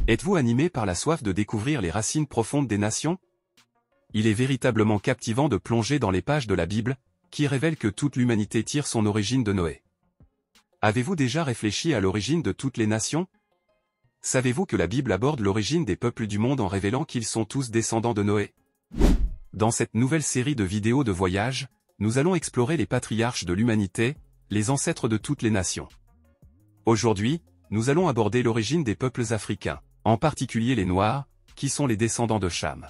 Êtes-vous animé par la soif de découvrir les racines profondes des nations? Il est véritablement captivant de plonger dans les pages de la Bible, qui révèlent que toute l'humanité tire son origine de Noé. Avez-vous déjà réfléchi à l'origine de toutes les nations? Savez-vous que la Bible aborde l'origine des peuples du monde en révélant qu'ils sont tous descendants de Noé? Dans cette nouvelle série de vidéos de voyage, nous allons explorer les patriarches de l'humanité, les ancêtres de toutes les nations. Aujourd'hui, nous allons aborder l'origine des peuples africains, en particulier les Noirs, qui sont les descendants de Cham.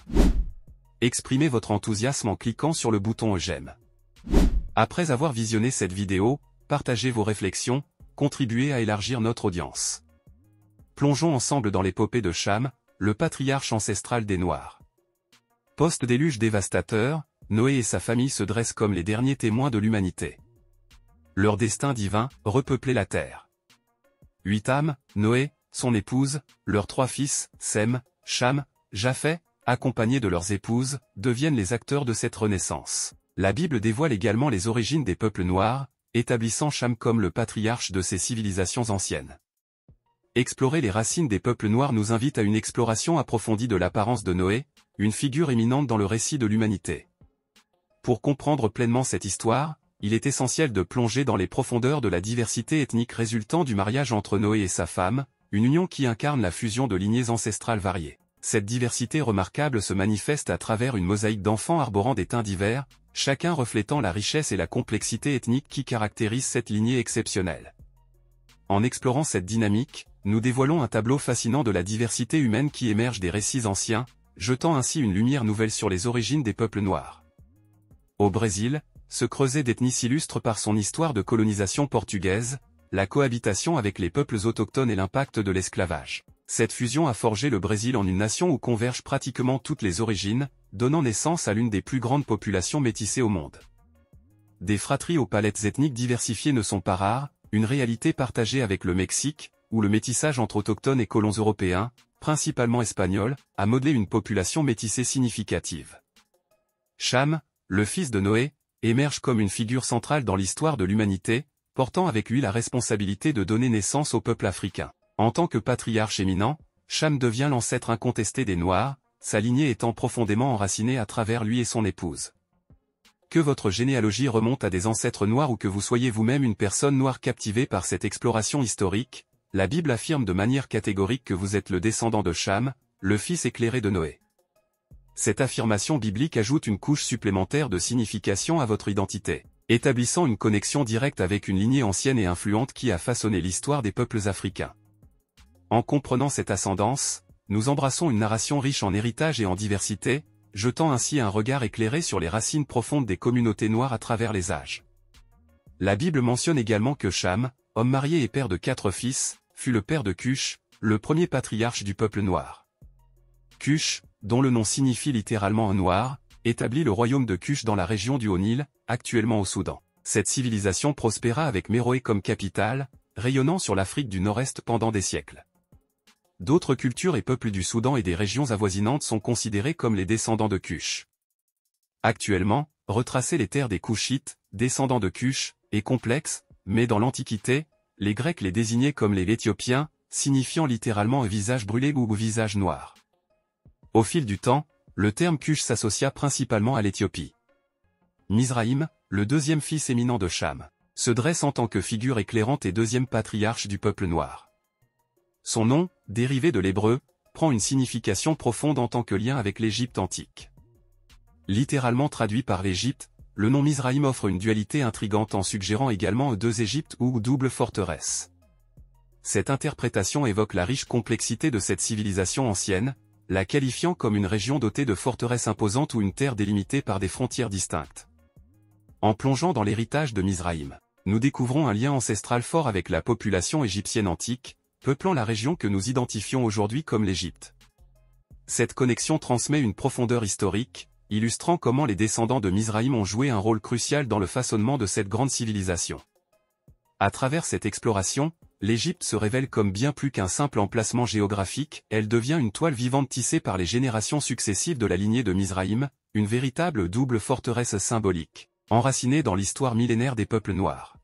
Exprimez votre enthousiasme en cliquant sur le bouton j'aime. Après avoir visionné cette vidéo, partagez vos réflexions, contribuez à élargir notre audience. Plongeons ensemble dans l'épopée de Cham, le patriarche ancestral des Noirs. Post-déluge dévastateur, Noé et sa famille se dressent comme les derniers témoins de l'humanité. Leur destin divin, repeupler la terre. 8 âmes, Noé, son épouse, leurs 3 fils, Sem, Cham, Japheth, accompagnés de leurs épouses, deviennent les acteurs de cette renaissance. La Bible dévoile également les origines des peuples noirs, établissant Cham comme le patriarche de ces civilisations anciennes. Explorer les racines des peuples noirs nous invite à une exploration approfondie de l'apparence de Noé, une figure éminente dans le récit de l'humanité. Pour comprendre pleinement cette histoire, il est essentiel de plonger dans les profondeurs de la diversité ethnique résultant du mariage entre Noé et sa femme, une union qui incarne la fusion de lignées ancestrales variées. Cette diversité remarquable se manifeste à travers une mosaïque d'enfants arborant des teints divers, chacun reflétant la richesse et la complexité ethnique qui caractérisent cette lignée exceptionnelle. En explorant cette dynamique, nous dévoilons un tableau fascinant de la diversité humaine qui émerge des récits anciens, jetant ainsi une lumière nouvelle sur les origines des peuples noirs. Au Brésil, ce creuset d'ethnie s'illustre par son histoire de colonisation portugaise, la cohabitation avec les peuples autochtones et l'impact de l'esclavage. Cette fusion a forgé le Brésil en une nation où convergent pratiquement toutes les origines, donnant naissance à l'une des plus grandes populations métissées au monde. Des fratries aux palettes ethniques diversifiées ne sont pas rares, une réalité partagée avec le Mexique, où le métissage entre autochtones et colons européens, principalement espagnols, a modelé une population métissée significative. Cham, le fils de Noé, émerge comme une figure centrale dans l'histoire de l'humanité, portant avec lui la responsabilité de donner naissance au peuple africain. En tant que patriarche éminent, Cham devient l'ancêtre incontesté des Noirs, sa lignée étant profondément enracinée à travers lui et son épouse. Que votre généalogie remonte à des ancêtres noirs ou que vous soyez vous-même une personne noire captivée par cette exploration historique, la Bible affirme de manière catégorique que vous êtes le descendant de Cham, le fils éclairé de Noé. Cette affirmation biblique ajoute une couche supplémentaire de signification à votre identité, établissant une connexion directe avec une lignée ancienne et influente qui a façonné l'histoire des peuples africains. En comprenant cette ascendance, nous embrassons une narration riche en héritage et en diversité, jetant ainsi un regard éclairé sur les racines profondes des communautés noires à travers les âges. La Bible mentionne également que Cham, homme marié et père de 4 fils, fut le père de Cush, le premier patriarche du peuple noir. Cush, dont le nom signifie littéralement un noir, établit le royaume de Cush dans la région du Haut-Nil, actuellement au Soudan. Cette civilisation prospéra avec Méroé comme capitale, rayonnant sur l'Afrique du Nord-Est pendant des siècles. D'autres cultures et peuples du Soudan et des régions avoisinantes sont considérés comme les descendants de Cush. Actuellement, retracer les terres des Kushites, descendants de Cush, est complexe, mais dans l'Antiquité, les Grecs les désignaient comme les Éthiopiens, signifiant littéralement un visage brûlé ou visage noir. Au fil du temps, le terme Cush s'associa principalement à l'Éthiopie. Mizraïm, le deuxième fils éminent de Cham, se dresse en tant que figure éclairante et deuxième patriarche du peuple noir. Son nom, dérivé de l'hébreu, prend une signification profonde en tant que lien avec l'Égypte antique. Littéralement traduit par l'Égypte, le nom Mizraïm offre une dualité intrigante en suggérant également deux Égyptes ou double forteresse. Cette interprétation évoque la riche complexité de cette civilisation ancienne, la qualifiant comme une région dotée de forteresses imposantes ou une terre délimitée par des frontières distinctes. En plongeant dans l'héritage de Mizraïm, nous découvrons un lien ancestral fort avec la population égyptienne antique, peuplant la région que nous identifions aujourd'hui comme l'Égypte. Cette connexion transmet une profondeur historique, illustrant comment les descendants de Mizraïm ont joué un rôle crucial dans le façonnement de cette grande civilisation. À travers cette exploration, l'Égypte se révèle comme bien plus qu'un simple emplacement géographique, elle devient une toile vivante tissée par les générations successives de la lignée de Mizraïm, une véritable double forteresse symbolique, enracinée dans l'histoire millénaire des peuples noirs.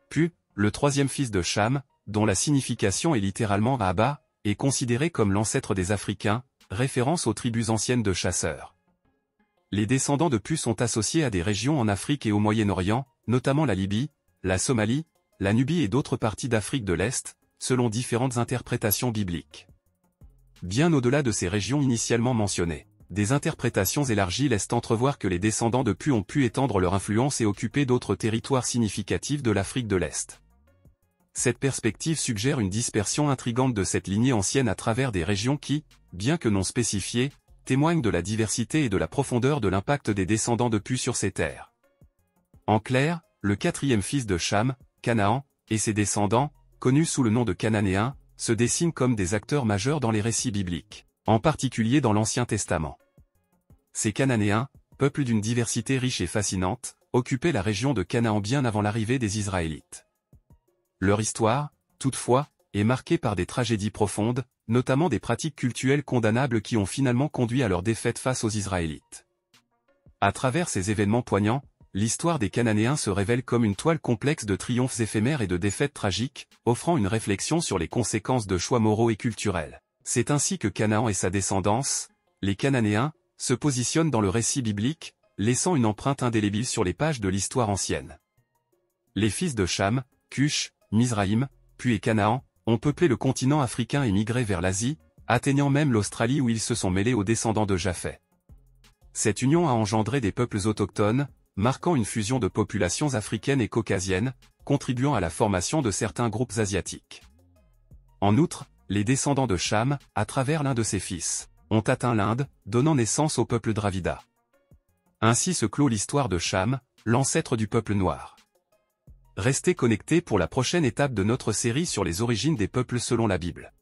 Puis, le troisième fils de Cham, dont la signification est littéralement Abba, est considéré comme l'ancêtre des Africains, référence aux tribus anciennes de chasseurs. Les descendants de Pu sont associés à des régions en Afrique et au Moyen-Orient, notamment la Libye, la Somalie, la Nubie et d'autres parties d'Afrique de l'Est, selon différentes interprétations bibliques. Bien au-delà de ces régions initialement mentionnées, des interprétations élargies laissent entrevoir que les descendants de Pu ont pu étendre leur influence et occuper d'autres territoires significatifs de l'Afrique de l'Est. Cette perspective suggère une dispersion intrigante de cette lignée ancienne à travers des régions qui, bien que non spécifiées, témoignent de la diversité et de la profondeur de l'impact des descendants de Pu sur ces terres. En clair, le quatrième fils de Cham, Canaan, et ses descendants, connus sous le nom de Cananéens, se dessinent comme des acteurs majeurs dans les récits bibliques, en particulier dans l'Ancien Testament. Ces Cananéens, peuple d'une diversité riche et fascinante, occupaient la région de Canaan bien avant l'arrivée des Israélites. Leur histoire, toutefois, est marquée par des tragédies profondes, notamment des pratiques cultuelles condamnables qui ont finalement conduit à leur défaite face aux Israélites. À travers ces événements poignants, l'histoire des Cananéens se révèle comme une toile complexe de triomphes éphémères et de défaites tragiques, offrant une réflexion sur les conséquences de choix moraux et culturels. C'est ainsi que Canaan et sa descendance, les Cananéens, se positionnent dans le récit biblique, laissant une empreinte indélébile sur les pages de l'histoire ancienne. Les fils de Cham, Cush, Mizraïm, Pu et Canaan, ont peuplé le continent africain et migré vers l'Asie, atteignant même l'Australie où ils se sont mêlés aux descendants de Japheth. Cette union a engendré des peuples autochtones, marquant une fusion de populations africaines et caucasiennes, contribuant à la formation de certains groupes asiatiques. En outre, les descendants de Cham, à travers l'un de ses fils, ont atteint l'Inde, donnant naissance au peuple Dravida. Ainsi se clôt l'histoire de Cham, l'ancêtre du peuple noir. Restez connectés pour la prochaine étape de notre série sur les origines des peuples selon la Bible.